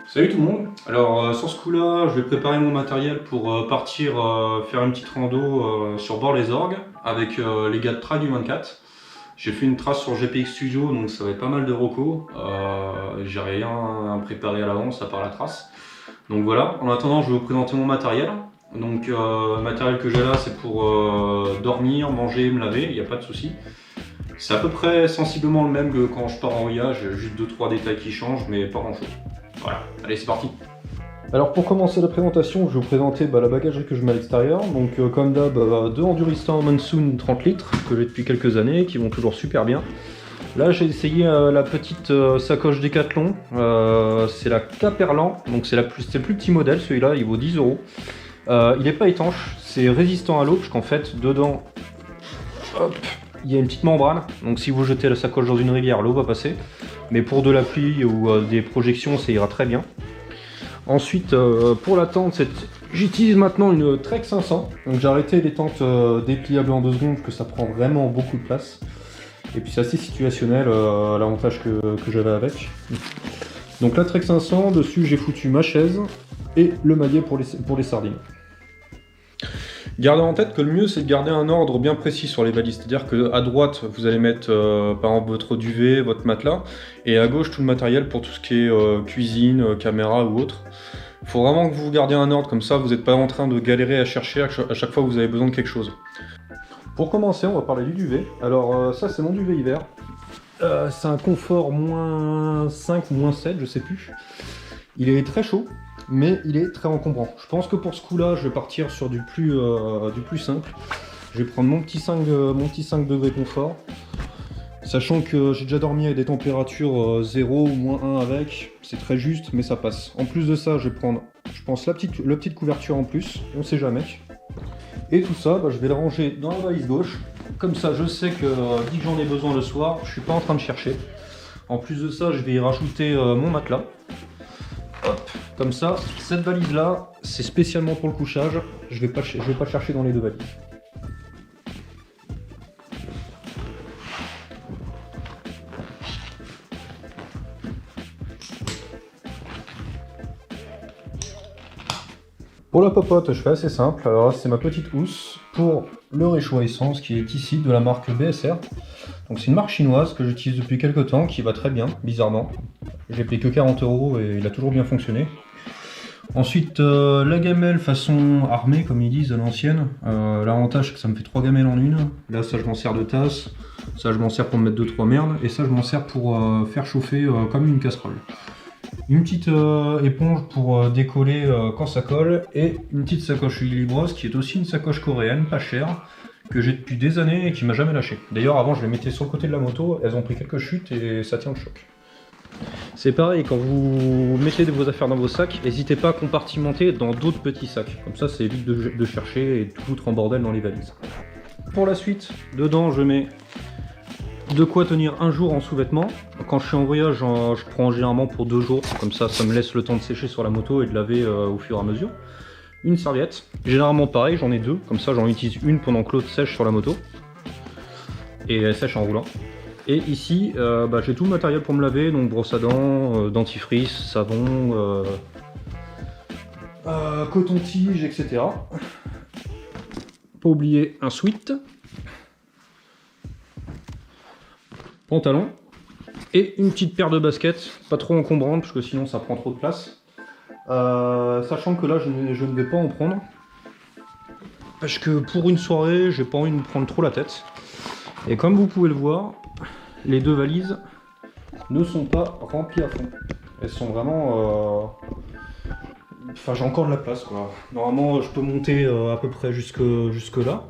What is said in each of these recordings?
Salut tout le monde. Alors sur ce coup-là, je vais préparer mon matériel pour partir faire une petite rando sur Bord-les-Orgues avec les gars de Trail du 24. J'ai fait une trace sur GPX Studio, donc ça va être pas mal de recos. J'ai rien à préparer à l'avance à part la trace. Donc voilà, en attendant je vais vous présenter mon matériel. Donc le matériel que j'ai là c'est pour dormir, manger, me laver, il n'y a pas de souci. C'est à peu près sensiblement le même que quand je pars en voyage, juste 2-3 détails qui changent, mais pas grand chose. Voilà, allez c'est parti. Alors pour commencer la présentation, je vais vous présenter la bagagerie que je mets à l'extérieur. Donc comme d'hab, deux Enduristan Monsoon 30 litres que j'ai depuis quelques années, qui vont toujours super bien. Là j'ai essayé la petite sacoche Decathlon, c'est la Caperlan, donc c'est le plus petit modèle, celui-là il vaut 10 euros. Il n'est pas étanche, c'est résistant à l'eau, parce qu'en fait dedans, hop, il y a une petite membrane, donc si vous jetez la sacoche dans une rivière, l'eau va passer. Mais pour de la pluie ou des projections, ça ira très bien. Ensuite, pour la tente, j'utilise maintenant une Trek 500. Donc j'ai arrêté les tentes dépliables en 2 secondes, parce que ça prend vraiment beaucoup de place. Et puis c'est assez situationnel, l'avantage que j'avais avec. Donc la Trek 500, dessus j'ai foutu ma chaise et le maillet pour les sardines. Gardez en tête que le mieux c'est de garder un ordre bien précis sur les valises, c'est-à-dire qu'à droite vous allez mettre par exemple votre duvet, votre matelas, et à gauche tout le matériel pour tout ce qui est cuisine, caméra ou autre. Il faut vraiment que vous gardiez un ordre, comme ça vous n'êtes pas en train de galérer à chercher à chaque fois que vous avez besoin de quelque chose. Pour commencer, on va parler du duvet. Alors ça c'est mon duvet hiver. C'est un confort -5 ou -7, je sais plus. Il est très chaud, mais il est très encombrant. Je pense que pour ce coup-là, je vais partir sur du plus simple. Je vais prendre mon petit 5 degrés confort. Sachant que j'ai déjà dormi avec des températures 0 ou -1 avec, c'est très juste, mais ça passe. En plus de ça, je vais prendre, je pense, la petite couverture en plus, on sait jamais. Et tout ça, je vais le ranger dans la valise gauche. Comme ça, je sais que dès que j'en ai besoin le soir, je suis pas en train de chercher. En plus de ça, je vais y rajouter mon matelas. Hop, comme ça, cette valise là, c'est spécialement pour le couchage, je vais pas chercher dans les deux valises. Pour la popote, je fais assez simple. Alors là, c'est ma petite housse pour le réchaud à essence qui est ici de la marque BSR. Donc c'est une marque chinoise que j'utilise depuis quelques temps, qui va très bien, bizarrement. J'ai payé que 40 € et il a toujours bien fonctionné. Ensuite, la gamelle façon armée, comme ils disent à l'ancienne. L'avantage, c'est que ça me fait 3 gamelles en une. Là, ça, je m'en sers de tasse. Ça, je m'en sers pour me mettre 2-3 merdes. Et ça, je m'en sers pour faire chauffer comme une casserole. Une petite éponge pour décoller quand ça colle. Et une petite sacoche Lily Bros, qui est aussi une sacoche coréenne, pas chère, que j'ai depuis des années et qui m'a jamais lâché. D'ailleurs, avant, je les mettais sur le côté de la moto. Elles ont pris quelques chutes et ça tient le choc. C'est pareil, quand vous mettez vos affaires dans vos sacs, n'hésitez pas à compartimenter dans d'autres petits sacs. Comme ça, ça évite de chercher et de tout foutre en bordel dans les valises. Pour la suite, dedans, je mets de quoi tenir un jour en sous-vêtements. Quand je suis en voyage, je prends généralement pour 2 jours. Comme ça, ça me laisse le temps de sécher sur la moto et de laver au fur et à mesure. Une serviette. Généralement pareil, j'en ai 2. Comme ça, j'en utilise une pendant que l'autre sèche sur la moto. Et elle sèche en roulant. Et ici, j'ai tout le matériel pour me laver, donc brosse à dents, dentifrice, savon, coton-tige, etc. Pas oublier un sweat, pantalon, et une petite paire de baskets, pas trop encombrante, parce que sinon ça prend trop de place. Sachant que là, je ne vais pas en prendre, parce que pour une soirée, j'ai pas envie de me prendre trop la tête. Et comme vous pouvez le voir, les deux valises ne sont pas remplies à fond. Elles sont vraiment... Enfin, j'ai encore de la place, quoi. Normalement, je peux monter à peu près jusque là.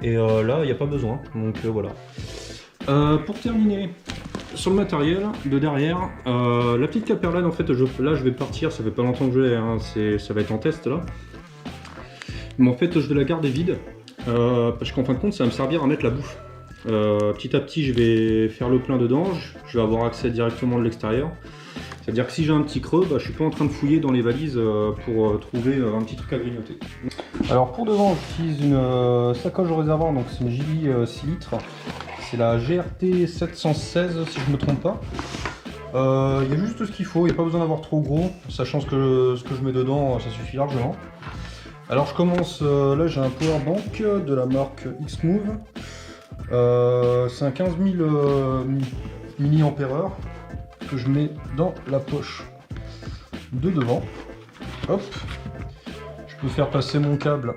Et là, il n'y a pas besoin. Donc voilà. Pour terminer, sur le matériel de derrière, la petite Caperlan, en fait, là, je vais partir. Ça fait pas longtemps que je l'ai, hein, ça va être en test, là. Mais en fait, je vais la garder vide. Parce qu'en fin de compte, ça va me servir à mettre la bouffe. Petit à petit, je vais faire le plein dedans, je vais avoir accès directement de l'extérieur. C'est-à-dire que si j'ai un petit creux, je suis pas en train de fouiller dans les valises pour trouver un petit truc à grignoter. Alors pour devant, j'utilise une sacoche réservoir, donc c'est une Gili 6 litres. C'est la GRT 716 si je me trompe pas. Il y a juste ce qu'il faut, il n'y a pas besoin d'avoir trop gros, sachant ce que je mets dedans, ça suffit largement. Alors je commence, là j'ai un power bank de la marque X-Move. C'est un 15 000 mAh que je mets dans la poche de devant. Hop, je peux faire passer mon câble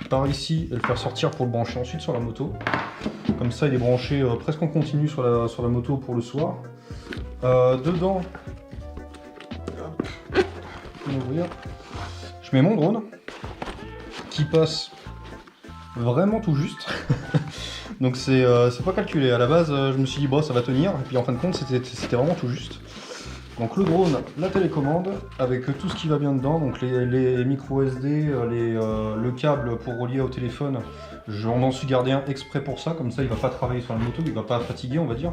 par ici et le faire sortir pour le brancher ensuite sur la moto. Comme ça il est branché presque en continu sur la moto pour le soir. Dedans, hop, je vais ouvrir. Je mets mon drone qui passe vraiment tout juste. Donc c'est pas calculé. À la base, je me suis dit bon, ça va tenir, et puis en fin de compte, c'était vraiment tout juste. Donc le drone, la télécommande, avec tout ce qui va bien dedans, donc les micro SD, le câble pour relier au téléphone. J'en m'en suis gardé un exprès pour ça, comme ça il va pas travailler sur la moto, il va pas fatiguer, on va dire,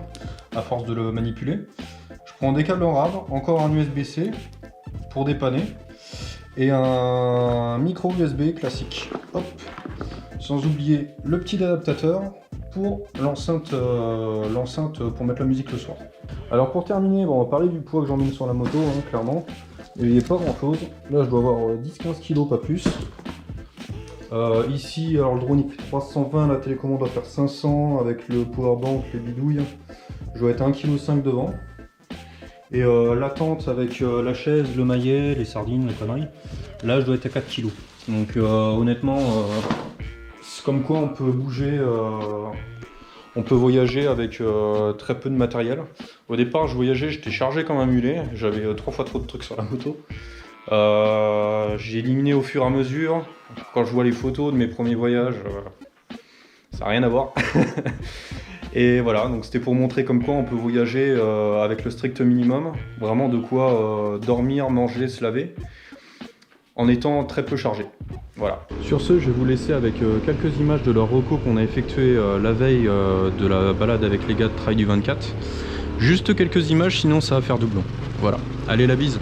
à force de le manipuler. Je prends des câbles en rab, encore un USB-C pour dépanner, et un micro USB classique. Hop. Sans oublier le petit adaptateur pour l'enceinte pour mettre la musique le soir. Alors pour terminer, bon, on va parler du poids que j'emmène sur la moto, hein, clairement. Il n'y a pas grand chose. Là je dois avoir 10-15 kg, pas plus. Ici, alors le drone il fait 320, la télécommande doit faire 500 avec le powerbank, les bidouilles. Je dois être à 1,5 kg devant. Et la tente avec la chaise, le maillet, les sardines, les conneries, là je dois être à 4 kg. Donc honnêtement, c'est comme quoi on peut bouger, on peut voyager avec très peu de matériel. Au départ je voyageais, j'étais chargé comme un mulet, j'avais 3 fois trop de trucs sur la moto. J'ai éliminé au fur et à mesure. Quand je vois les photos de mes premiers voyages, ça n'a rien à voir. Et voilà, donc c'était pour montrer comme quoi on peut voyager avec le strict minimum, vraiment de quoi dormir, manger, se laver, en étant très peu chargé. Voilà. Sur ce, je vais vous laisser avec quelques images de leur reco qu'on a effectué la veille de la balade avec les gars de Trail du 24. Juste quelques images, sinon ça va faire doublon. Voilà, allez la bise.